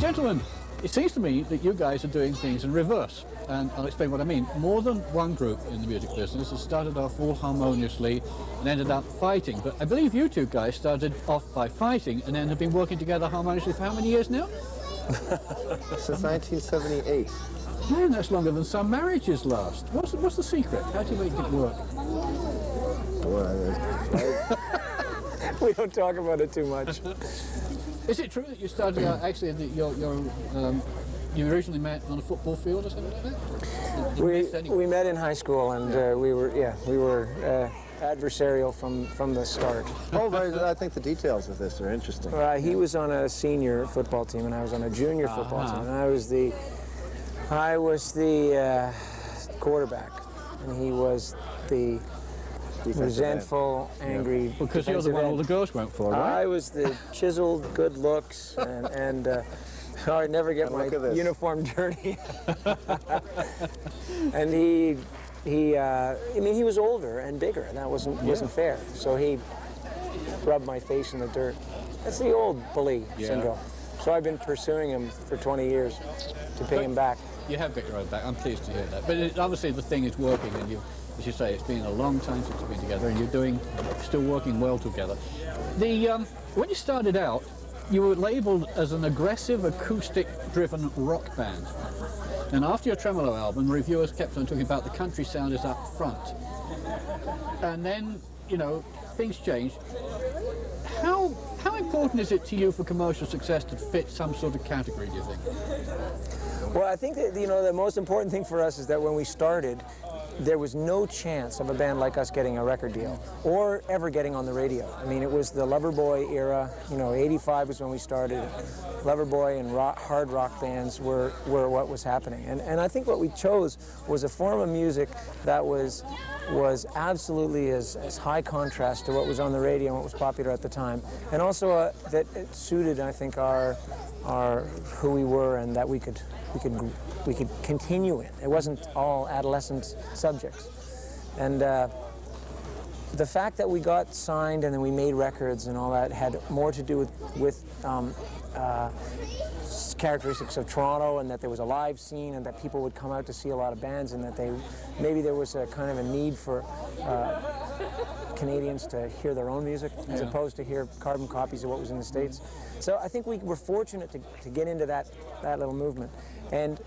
Gentlemen, it seems to me that you guys are doing things in reverse, and I'll explain what I mean. More than one group in the music business has started off all harmoniously and ended up fighting, but I believe you two guys started off by fighting and then have been working together harmoniously for how many years now? Since 1978. Man, that's longer than some marriages last. What's the secret? How do you make it work? We don't talk about it too much. Is it true that you started out actually that you originally met on a football field or something like that? We met in high school, and we were adversarial from the start. Oh, but I think the details of this are interesting. He was on a senior football team, and I was on a junior football team, and I was the quarterback, and he was the resentful, angry. Because you're the one all the girls went for, right? I was the chiseled, good looks, and I'd never get my uniform dirty. And I mean, he was older and bigger, and that wasn't fair. So he rubbed my face in the dirt. That's the old bully syndrome. So I've been pursuing him for 20 years to pay him back. You have got your own back. I'm pleased to hear that. But obviously the thing is working, and you, as you say, it's been a long time since you've been together, and you're still working well together. When you started out, you were labelled as an aggressive, acoustic-driven rock band. And after your Tremolo album, reviewers kept on talking about the country sound is up front. And then, you know, things changed. How important is it to you for commercial success to fit some sort of category, do you think? Well, I think that, you know, the most important thing for us is that when we started, there was no chance of a band like us getting a record deal or ever getting on the radio. I mean, it was the Loverboy era. You know, '85 was when we started. Loverboy and hard rock bands were what was happening. And I think what we chose was a form of music that was absolutely as high contrast to what was on the radio and what was popular at the time, and also that it suited, I think, our who we were, and that we could continue in. It wasn't all adolescent subjects. And the fact that we got signed and then we made records and all that had more to do with characteristics of Toronto, and that there was a live scene, and that people would come out to see a lot of bands, and that maybe there was a kind of a need for Canadians to hear their own music as opposed to hear carbon copies of what was in the States. So I think we were fortunate to get into that little movement. And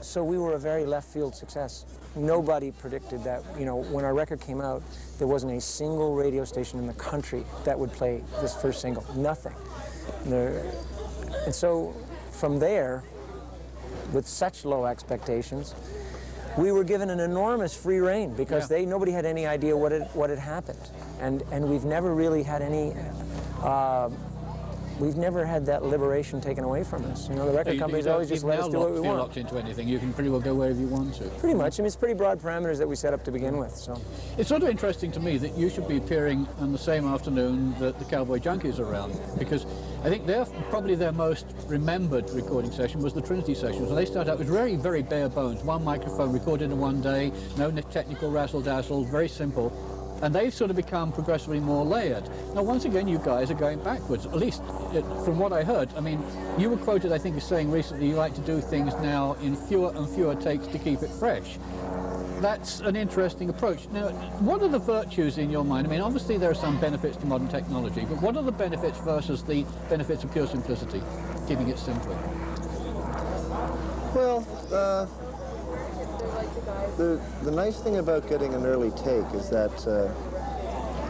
so we were a very left field success. Nobody predicted that, you know, when our record came out, there wasn't a single radio station in the country that would play this first single. Nothing. And so from there, with such low expectations, we were given an enormous free rein, because nobody had any idea what had happened. And we've never really had any we've never had that liberation taken away from us. You know, the record companies always just let us do what we want. If you're locked into anything, you can pretty well go wherever you want to. Pretty much. I mean, it's pretty broad parameters that we set up to begin with. So it's sort of interesting to me that you should be appearing on the same afternoon that the Cowboy Junkies are around, because I think probably their most remembered recording session was the Trinity sessions. And they started out with very, very bare bones. One microphone recorded in one day, no technical razzle-dazzle, very simple. And they've sort of become progressively more layered. Now, once again, you guys are going backwards, at least from what I heard. I mean, you were quoted, I think, as saying recently you like to do things now in fewer and fewer takes to keep it fresh. That's an interesting approach. Now, what are the virtues in your mind? I mean, obviously there are some benefits to modern technology, but what are the benefits versus the benefits of pure simplicity, keeping it simpler? Well, the nice thing about getting an early take is that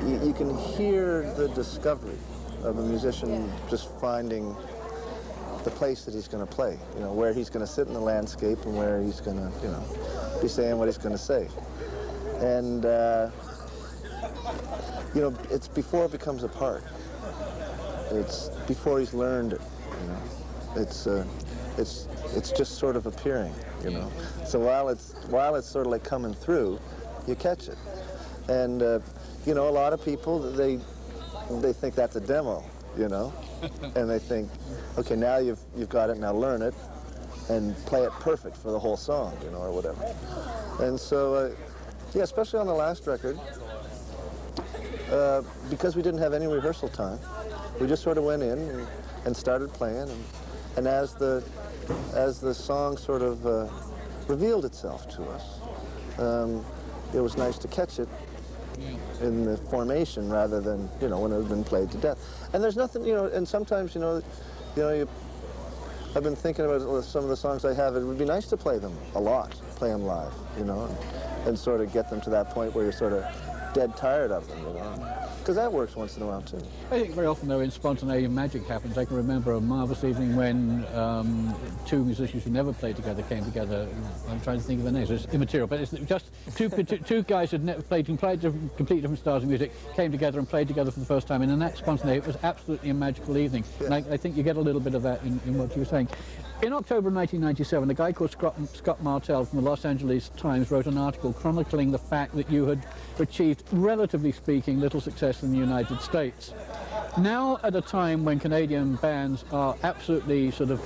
you can hear the discovery of a musician just finding the place that he's going to play, you know, where he's going to sit in the landscape and where he's going to, you know, be saying what he's going to say. And, you know, it's before it becomes a part. It's before he's learned it, you know. It's just sort of appearing, you know. So while it's sort of like coming through, you catch it. And you know, a lot of people, they think that's a demo, you know, and they think, okay, now you've got it, now learn it and play it perfect for the whole song, you know, or whatever. And so yeah, especially on the last record, because we didn't have any rehearsal time, we just sort of went in and started playing, And as the song sort of revealed itself to us, it was nice to catch it in the formation rather than, you know, when it had been played to death. And there's nothing, you know, and sometimes, I've been thinking about some of the songs I have. It would be nice to play them a lot, play them live, you know, and sort of get them to that point where you're sort of dead tired of them, you know. Because that works once in a while, too. I think very often, though, in spontaneous magic happens. I can remember a marvellous evening when two musicians who never played together came together. I'm trying to think of their names. It's immaterial, but it's just two guys who had never played completely different styles of music, came together and played together for the first time. And in that spontaneous, it was absolutely a magical evening. Yeah. And I think you get a little bit of that in what you were saying. In October 1997, a guy called Scott Martell from the Los Angeles Times wrote an article chronicling the fact that you had achieved, relatively speaking, little success in the United States. Now, at a time when Canadian bands are absolutely sort of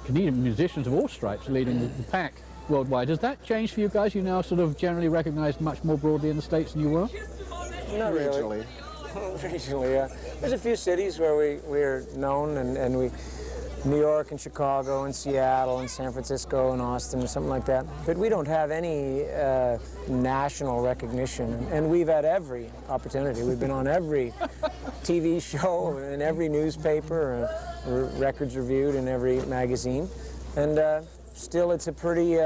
Canadian musicians of all stripes leading the pack worldwide, has that changed for you guys? You now sort of generally recognized much more broadly in the States than you were? Not really. Regionally, yeah. There's a few cities where we're known, and we... New York and Chicago and Seattle and San Francisco and Austin and something like that. But we don't have any national recognition, and we've had every opportunity. We've been on every TV show and every newspaper, records reviewed in every magazine, and still it's a pretty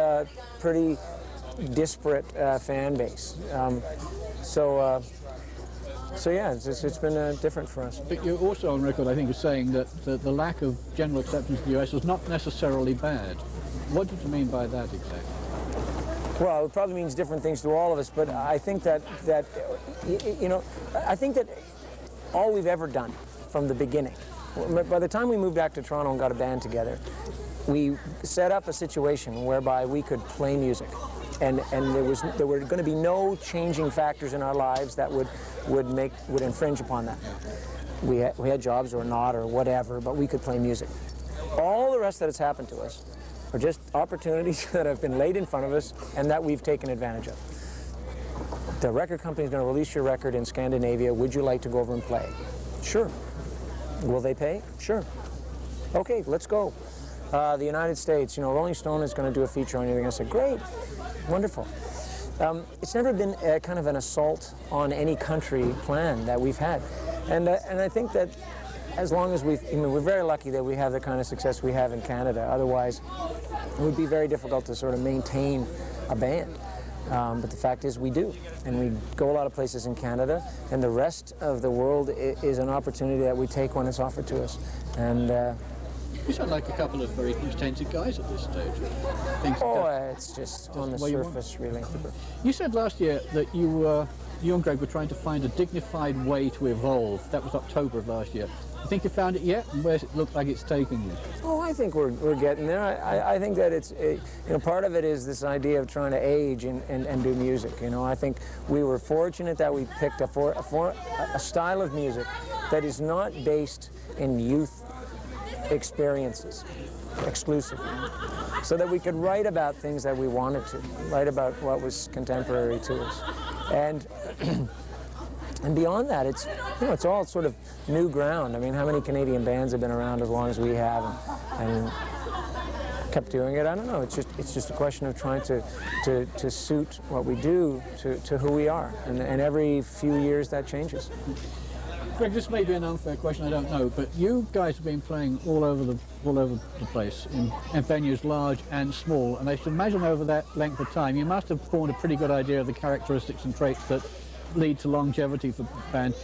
disparate fan base. So yeah, it's been different for us. But you're also on record, I think, as saying that the lack of general acceptance in the US is not necessarily bad. What did you mean by that exactly? Well, it probably means different things to all of us, but I think that I think that all we've ever done from the beginning, by the time we moved back to Toronto and got a band together, we set up a situation whereby we could play music. And there were going to be no changing factors in our lives that would infringe upon that. We had jobs or not or whatever, but we could play music. All the rest that has happened to us are just opportunities that have been laid in front of us and that we've taken advantage of. The record company is going to release your record in Scandinavia. Would you like to go over and play? Sure. Will they pay? Sure. Okay, let's go. The United States, Rolling Stone is going to do a feature on you. They're going to say, great. Wonderful. It's never been kind of an assault on any country plan that we've had, and I think that as long as we're very lucky that we have the kind of success we have in Canada. Otherwise, it would be very difficult to sort of maintain a band. But the fact is, we do, and we go a lot of places in Canada, and the rest of the world is an opportunity that we take when it's offered to us, and. You sound like a couple of very contented guys at this stage. It's just on the surface, really. You said last year that you and Greg were trying to find a dignified way to evolve. That was October of last year. You think you found it yet? And where does it look like it's taking you? Oh, I think we're getting there. I think that it's, part of it is this idea of trying to age and do music. I think we were fortunate that we picked a style of music that is not based in youth experiences exclusively, so that we could write about things that we wanted to, write about what was contemporary to us, and beyond that, it's all sort of new ground. I mean, how many Canadian bands have been around as long as we have and kept doing it? I don't know. It's just a question of trying to suit what we do to who we are, and every few years that changes. Greg, this may be an unfair question, I don't know, but you guys have been playing all over the place in venues large and small, and I should imagine over that length of time you must have formed a pretty good idea of the characteristics and traits that lead to longevity for the band.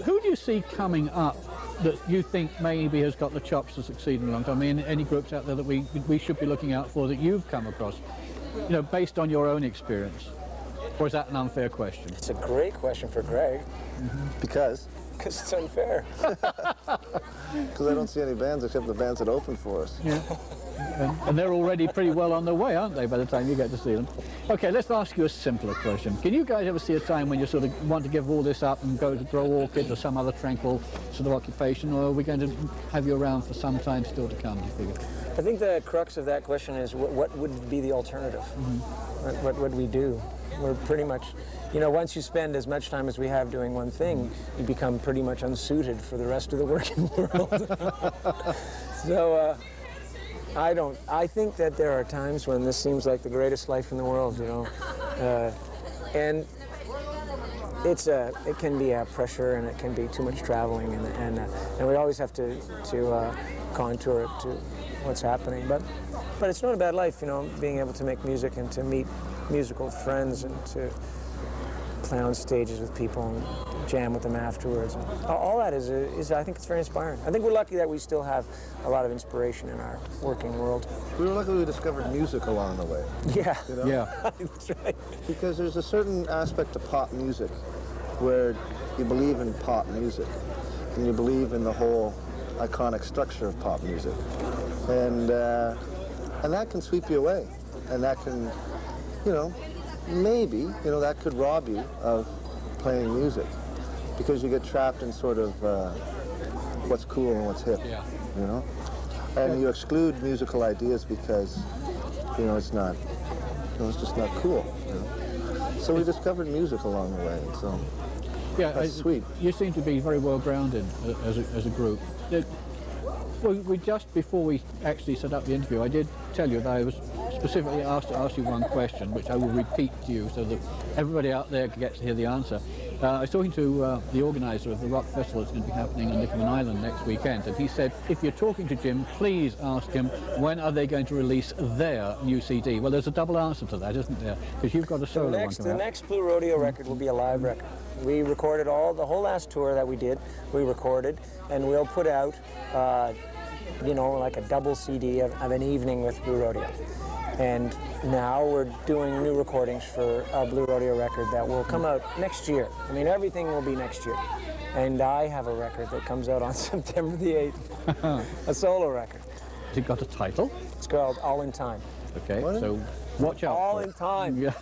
Who do you see coming up that you think maybe has got the chops to succeed in a long time? I mean, any groups out there that we should be looking out for that you've come across, based on your own experience? Or is that an unfair question? It's a great question for Greg. Mm-hmm. Because it's unfair. Because I don't see any bands except the bands that open for us. Yeah. And they're already pretty well on their way, aren't they, by the time you get to see them? Okay, let's ask you a simpler question. Can you guys ever see a time when you sort of want to give all this up and go to grow orchids or some other tranquil sort of occupation, or are we going to have you around for some time still to come, do you figure? I think the crux of that question is what would be the alternative? Mm-hmm. What would we do? We're pretty much, once you spend as much time as we have doing one thing, you become pretty much unsuited for the rest of the working world. So I don't. I think that there are times when this seems like the greatest life in the world, you know, and it can be a pressure, and it can be too much traveling, and we always have to contour it to what's happening. But it's not a bad life, you know, being able to make music and to meet musical friends and to play on stages with people and jam with them afterwards. All that is I think it's very inspiring. I think we're lucky that we still have a lot of inspiration in our working world. We were lucky we discovered music along the way. Yeah. You know? Yeah. That's right. Because there's a certain aspect of pop music where you believe in pop music and you believe in the whole iconic structure of pop music. And that can sweep you away. And that can, you know, maybe, you know, that could rob you of playing music because you get trapped in sort of what's cool and what's hip, you know? And you exclude musical ideas because, you know, it's just not cool, you know? So we discovered music along the way, and so that's sweet. You seem to be very well grounded as a group. We just before we actually set up the interview, I did tell you that I was specifically asked to ask you one question, which I will repeat to you so that everybody out there gets to hear the answer. I was talking to the organizer of the rock festival that's going to be happening on Newfoundland Island next weekend, and he said, if you're talking to Jim, please ask him, when are they going to release their new CD? Well, there's a double answer to that, isn't there? Because you've got a solo one coming out. The next Blue Rodeo record will be a live record. We recorded the whole last tour that we did, we recorded, and we'll put out, you know, like a double CD of an evening with Blue Rodeo. And now we're doing new recordings for a Blue Rodeo record that will come out next year. I mean, everything will be next year. And I have a record that comes out on September the 8th, a solo record. Has it got a title? It's called All in Time. Okay, so watch out. All for in it. time. Yeah.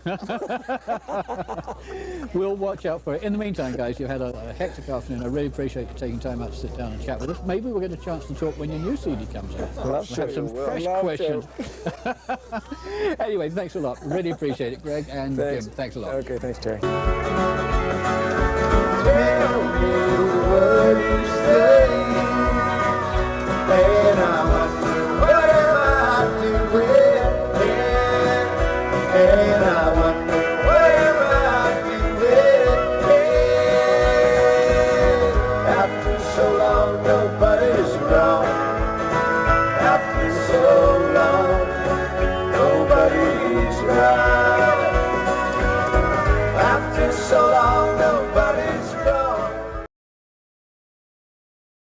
We'll watch out for it. In the meantime, guys, you've had a hectic afternoon. I really appreciate you taking time out to sit down and chat with us. Maybe we'll get a chance to talk when your new CD comes out. I'd love We'll to. have some fresh questions. Anyway, thanks a lot. Really appreciate it, Greg and Thanks. Jim. Thanks a lot. Okay, thanks, Terry. Tell me what you say.